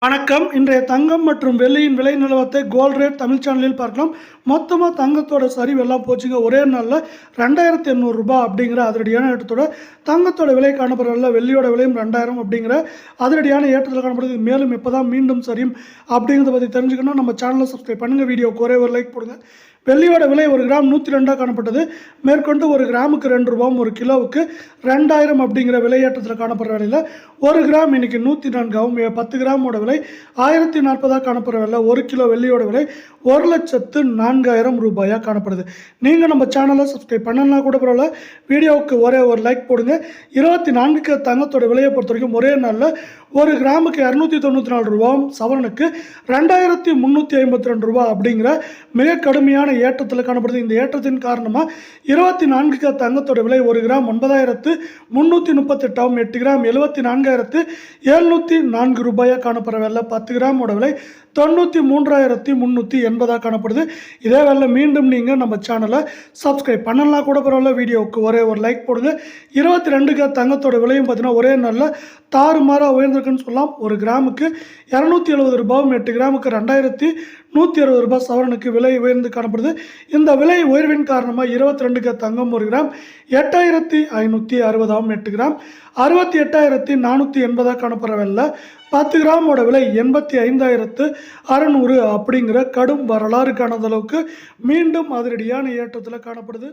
வணக்கம். இன்றைய தங்கம் மற்றும் வெள்ளியின் விலை நிலவரத்தை கோல்ட் ரேட் தமிழ் சேனலில் பார்க்கலாம். மொத்தமாக தங்கத்தோட சரிவு எல்லாம் போச்சுங்க. ஒரே நாளில் 2800 ரூபாய் அப்படிங்கிற அதிரடியான ஏற்றத்தோட தங்கத்தோட விலை காணப்படுறதில்ல. வெள்ளியோட விலையும் 2000 அப்படிங்கிற அதிரடியான ஏற்றத்தில் காணப்படுது. மேலும் எப்போ தான் மீண்டும் சரியும் அப்படிங்கிறத பற்றி தெரிஞ்சுக்கணும். நம்ம சேனலை சப்ஸ்கிரைப் பண்ணுங்கள். வீடியோக்கு ஒரே ஒரு லைக் போடுங்க. வெள்ளியோட விலை 1 கிராம் 102 காணப்பட்டது. மேற்கொண்டு 1 கிராமுக்கு 2 ரூபாயும் 1 கிலோவுக்கு 2000 அப்படிங்கிற விலையேற்றத்தில் காணப்படுற விலையில் 1 கிராம் இன்னைக்கு 104ஆகவும் 10 கிராமோட விலை 1040 காணப்படுற விலை. 1 கிலோ வெள்ளியோட விலை 1,04,000 ரூபாயாக காணப்படுது. நீங்கள் நம்ம சேனலை சப்ஸ்கிரைப் பண்ணலாம் கூட பரவாயில்ல. வீடியோவுக்கு ஒரே ஒரு லைக் போடுங்க. 24 தங்கத்தோட விலையை பொறுத்த வரைக்கும் ஒரே நாளில் 1 கிராமுக்கு 294 ரூபாயும் சவரனுக்கு 2352 ரூபாய் அப்படிங்கிற மிக கடுமையான ஏற்றத்தில் காணப்படுது. இந்த ஏற்றத்தின் காரணமாக 24 தங்கத்தோட விலை 1 கிராம் 9338, 8 கிராம் 74,704 ரூபாயாக காணப்படுற வேலை. 10 கிராமோட விலை 93,380 காணப்படுது. இதே வேலை மீண்டும் நீங்கள் நம்ம சேனலை சப்ஸ்கிரைப் பண்ணலாம் கூட பரவாயில்ல. வீடியோவுக்கு ஒரே ஒரு லைக் போடுங்க. 22 தங்கத்தோட விலையும் பார்த்தீங்கன்னா ஒரே நாளில் தாறுமாறாக உயர்ந்திருக்குன்னு சொல்லலாம். 1 கிராமுக்கு 270 ரூபாயும் 8 கிராமுக்கு 2160 ரூபாய் சவரனுக்கு விலை உயர்ந்து காணப்படுது. இந்த விலை உயர்வின் காரணமாக 22 தங்கம் 1 கிராம் 8560, 8 கிராம் 68,480 காணப்படுற விலை. 10 கிராமோட விலை 85,600 அப்படிங்கிற கடும் வரலாறு காணாத அளவுக்கு மீண்டும் அதிரடியான ஏற்றத்தில் காணப்படுது.